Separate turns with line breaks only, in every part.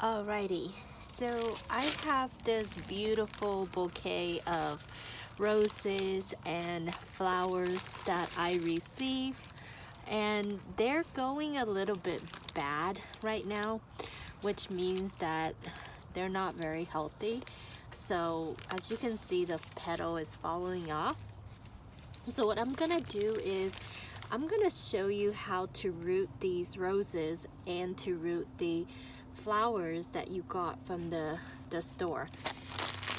Alrighty, so I have this beautiful bouquet of roses and flowers that I received, and they're going a little bit bad right now, which means that they're not very healthy. So as you can see, the petal is falling off. So what I'm gonna do is I'm gonna show you how to root these roses and to root the flowers that you got from the store.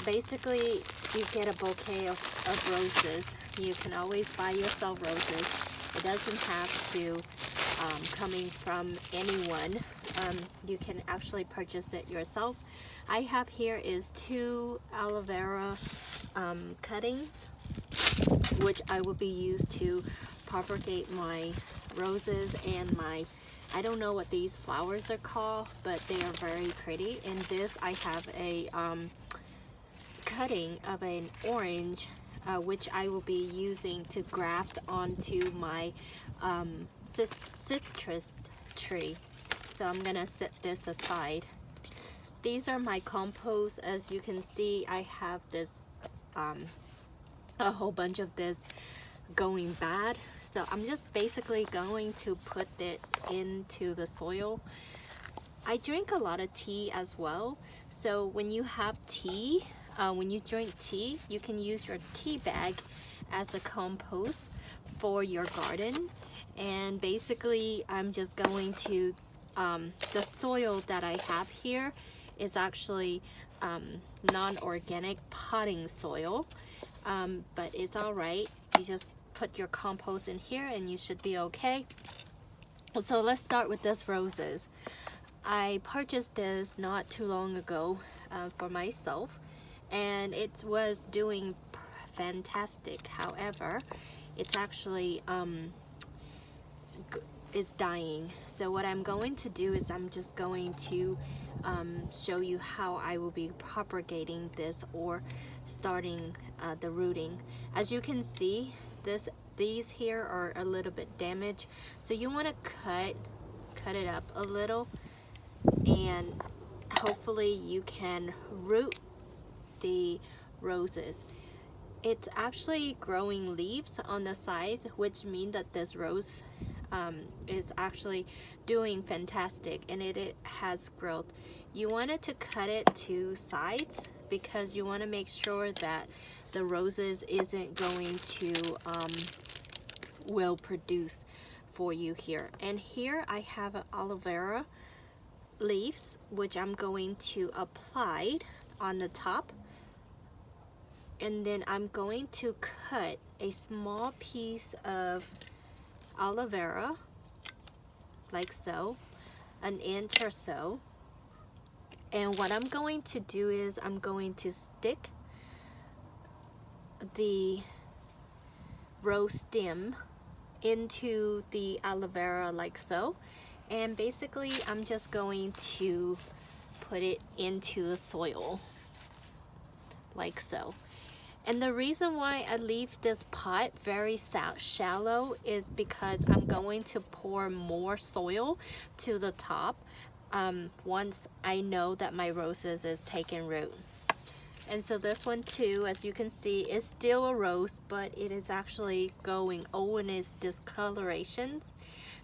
Basically, you get a bouquet of roses. You can always buy yourself roses. It doesn't have to coming from anyone. You can actually purchase it yourself. I have here is 2 aloe vera cuttings, which I will be used to propagate my roses and my, I don't know what these flowers are called, but they are very pretty. In this I have a cutting of an orange, which I will be using to graft onto my citrus tree. So I'm gonna set this aside. These are my compost. As you can see, I have this a whole bunch of this going bad, so I'm just basically going to put it into the soil. I drink a lot of tea as well, so when you have tea, when you drink tea, you can use your tea bag as a compost for your garden. And basically I'm just going to the soil that I have here is actually non-organic potting soil, but it's all right. You just put your compost in here and you should be okay. So let's start with this roses. I purchased this not too long ago for myself, and it was doing fantastic. However, it's actually is dying. So what I'm going to do is I'm just going to show you how I will be propagating this or starting the rooting. As you can see, these here are a little bit damaged, so you want to cut it up a little, and hopefully you can root the roses. It's actually growing leaves on the side, which means that this rose is actually doing fantastic, and it has growth. You wanted to cut it to sides because you want to make sure that the roses isn't going to will produce for you here. And here I have an aloe vera leaves, which I'm going to apply on the top, and then I'm going to cut a small piece of aloe vera like so, an inch or so. And what I'm going to do is I'm going to stick the rose stem into the aloe vera like so, and basically I'm just going to put it into the soil like so. And the reason why I leave this pot very shallow is because I'm going to pour more soil to the top once I know that my roses is taking root. And so this one too, as you can see, is still a rose, but it is actually going old in its discolorations.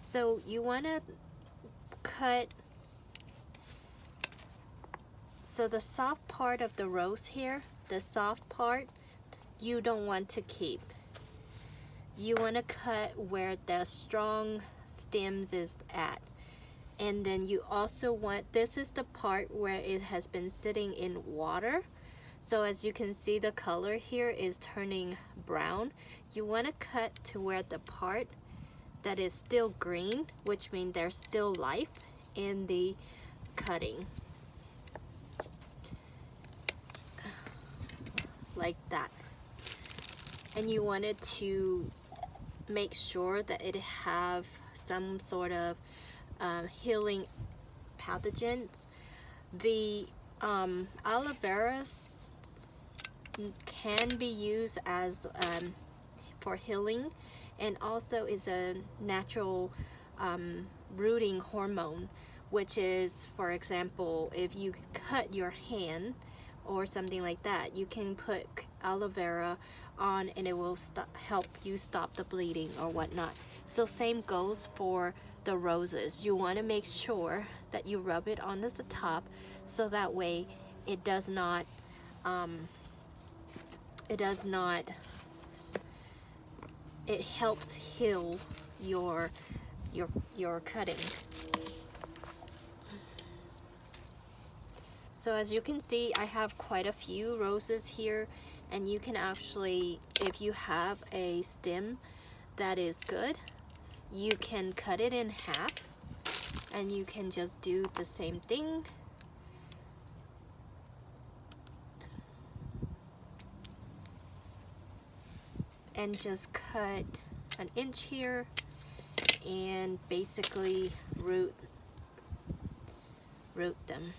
So you want to cut, so the soft part of the rose here, the soft part, you don't want to keep. You want to cut where the strong stems is at. And then you also want, this is the part where it has been sitting in water. So as you can see, the color here is turning brown. You want to cut to where the part that is still green, which means there's still life in the cutting. Like that. And you wanted to make sure that it have some sort of healing pathogens. The aloe vera can be used as for healing, and also is a natural rooting hormone, which is, for example, if you cut your hand or something like that, you can put aloe vera on and it will help you stop the bleeding or whatnot. So same goes for the roses. You want to make sure that you rub it on the top, so that way it does not it helps heal your cutting. So as you can see, I have quite a few roses here, and you can actually, if you have a stem that is good, you can cut it in half and you can just do the same thing. And just cut an inch here and basically root them.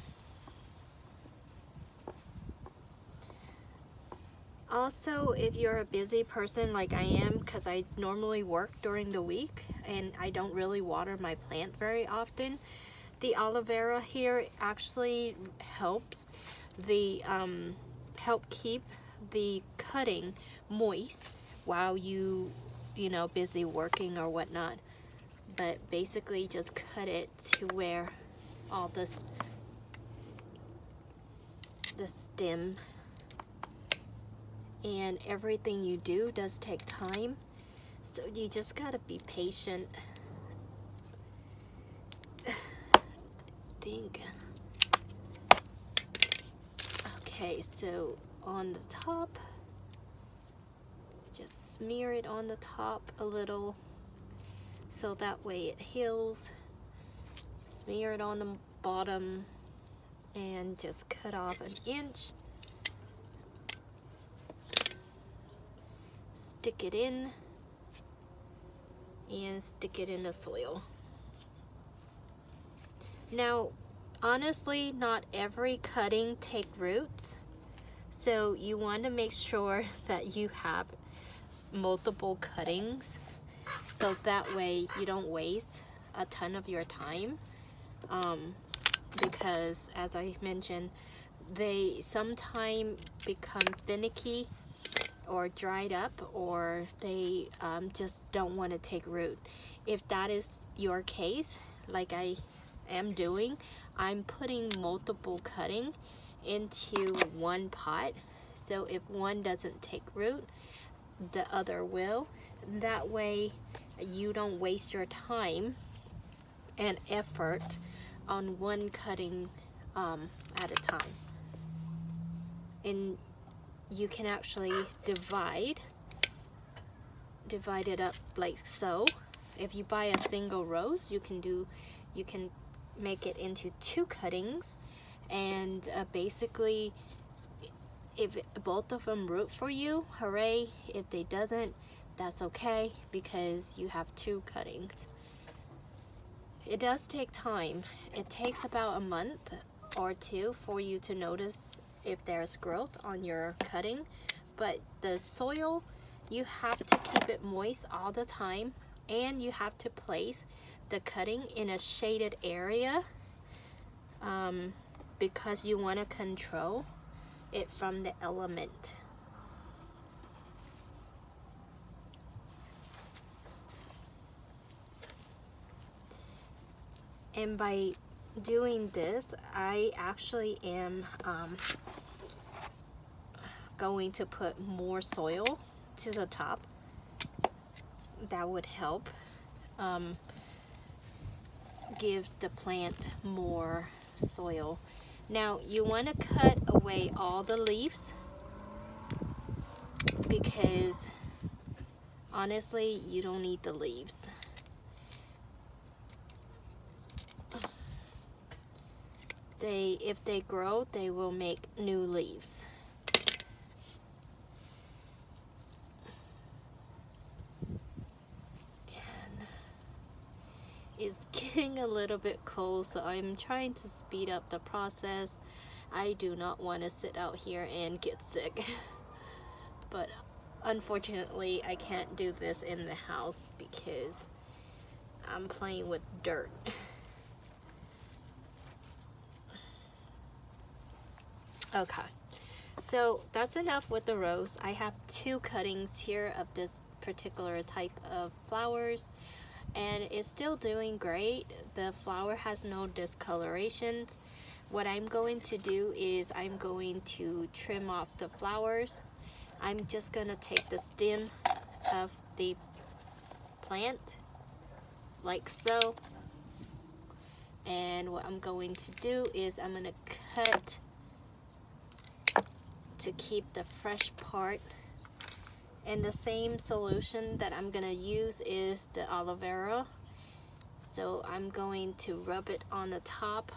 Also, if you're a busy person like I am, because I normally work during the week and I don't really water my plant very often, the aloe vera here actually helps help keep the cutting moist while you know, busy working or whatnot. But basically just cut it to where all the stem, and everything you do does take time, so you just gotta be patient. Okay, so on the top, just smear it on the top a little so that way it heals. Smear it on the bottom and just cut off an inch. Stick it in and stick it in the soil. Now, honestly, not every cutting take roots, so you want to make sure that you have multiple cuttings, so that way you don't waste a ton of your time, because as I mentioned, they sometimes become finicky or dried up, or they just don't want to take root. If that is your case, like I am doing, I'm putting multiple cutting into one pot, so if one doesn't take root, the other will. That way you don't waste your time and effort on one cutting at a time. And you can actually divide it up like so. If you buy a single rose, you can make it into 2 cuttings, and basically if both of them root for you, hooray. If they doesn't, that's okay, because you have 2 cuttings. It does take time. It takes about a month or 2 for you to notice if there's growth on your cutting, but the soil, you have to keep it moist all the time, and you have to place the cutting in a shaded area, because you want to control it from the element. And by doing this, I actually am going to put more soil to the top. That would help. Gives the plant more soil. Now you want to cut away all the leaves, because honestly you don't need the leaves. If they grow, they will make new leaves. And it's getting a little bit cold, so I'm trying to speed up the process. I do not want to sit out here and get sick. But unfortunately, I can't do this in the house because I'm playing with dirt. Okay, so that's enough with the rose. I have 2 cuttings here of this particular type of flowers, and it's still doing great. The flower has no discolorations. What I'm going to do is I'm going to trim off the flowers. I'm just going to take the stem of the plant like so, and what I'm going to do is I'm going to cut to keep the fresh part. And the same solution that I'm going to use is the aloe vera. So I'm going to rub it on the top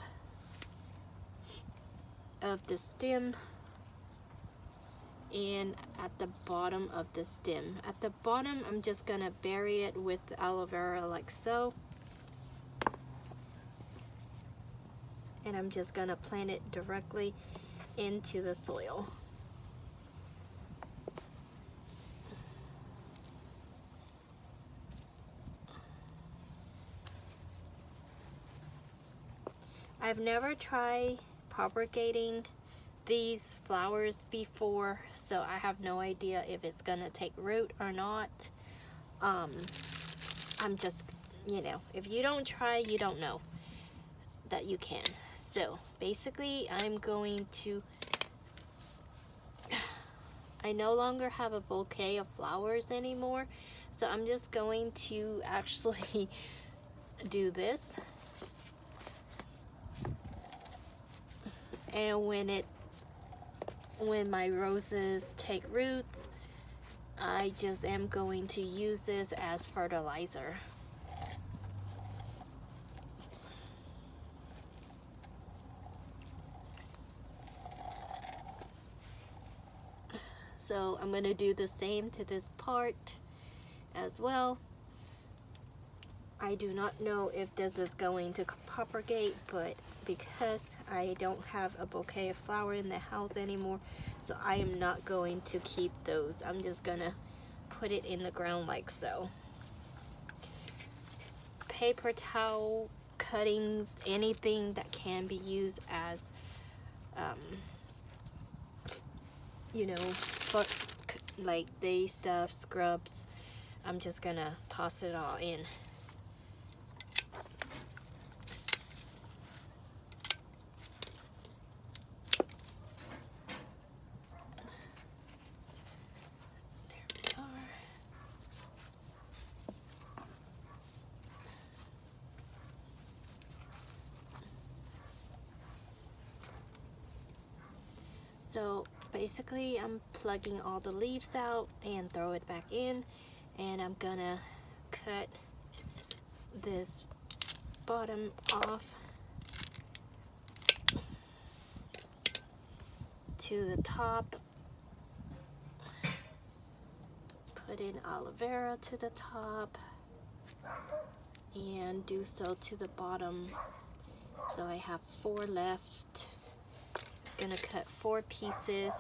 of the stem and at the bottom of the stem. At the bottom, I'm just going to bury it with the aloe vera like so. And I'm just going to plant it directly into the soil. I've never tried propagating these flowers before, so I have no idea if it's gonna take root or not. I'm just, you know, if you don't try, you don't know that you can. So basically I'm going to, I no longer have a bouquet of flowers anymore, so I'm just going to actually do this. And when my roses take roots, I just am going to use this as fertilizer. So I'm going to do the same to this part as well. I do not know if this is going to propagate, but because I don't have a bouquet of flower in the house anymore, so I am not going to keep those. I'm just gonna put it in the ground like so. Paper towel, cuttings, anything that can be used as, you know, like these stuff, scrubs, I'm just gonna toss it all in. So basically I'm plugging all the leaves out and throw it back in, and I'm gonna cut this bottom off to the top, put in aloe vera to the top, and do so to the bottom. So I have 4 left. Gonna cut 4 pieces.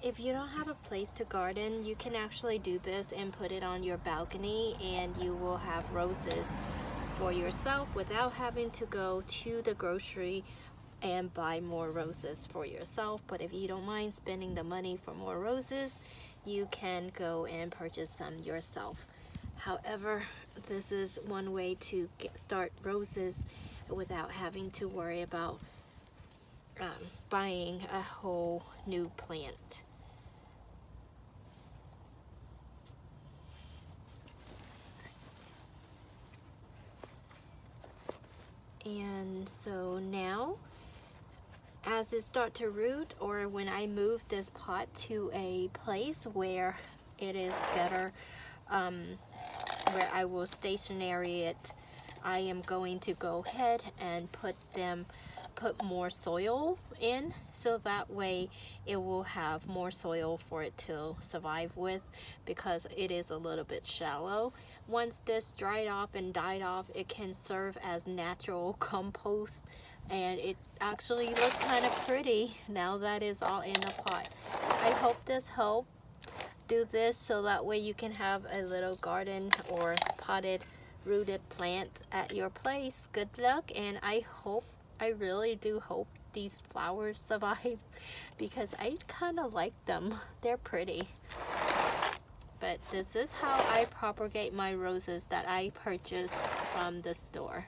If you don't have a place to garden, you can actually do this and put it on your balcony, and you will have roses for yourself without having to go to the grocery and buy more roses for yourself. But if you don't mind spending the money for more roses, you can go and purchase some yourself. However, this is one way to start roses without having to worry about buying a whole new plant. And so now, as it starts to root, or when I move this pot to a place where it is better, where I will stationary it, I am going to go ahead and put more soil in, so that way it will have more soil for it to survive with, because it is a little bit shallow. Once this dried off and died off, it can serve as natural compost and it actually looked kind of pretty now that it's all in a pot. I hope this helped. Do this so that way you can have a little garden or potted rooted plant at your place. Good luck, and I really do hope these flowers survive because I kind of like them. They're pretty. But this is how I propagate my roses that I purchased from the store.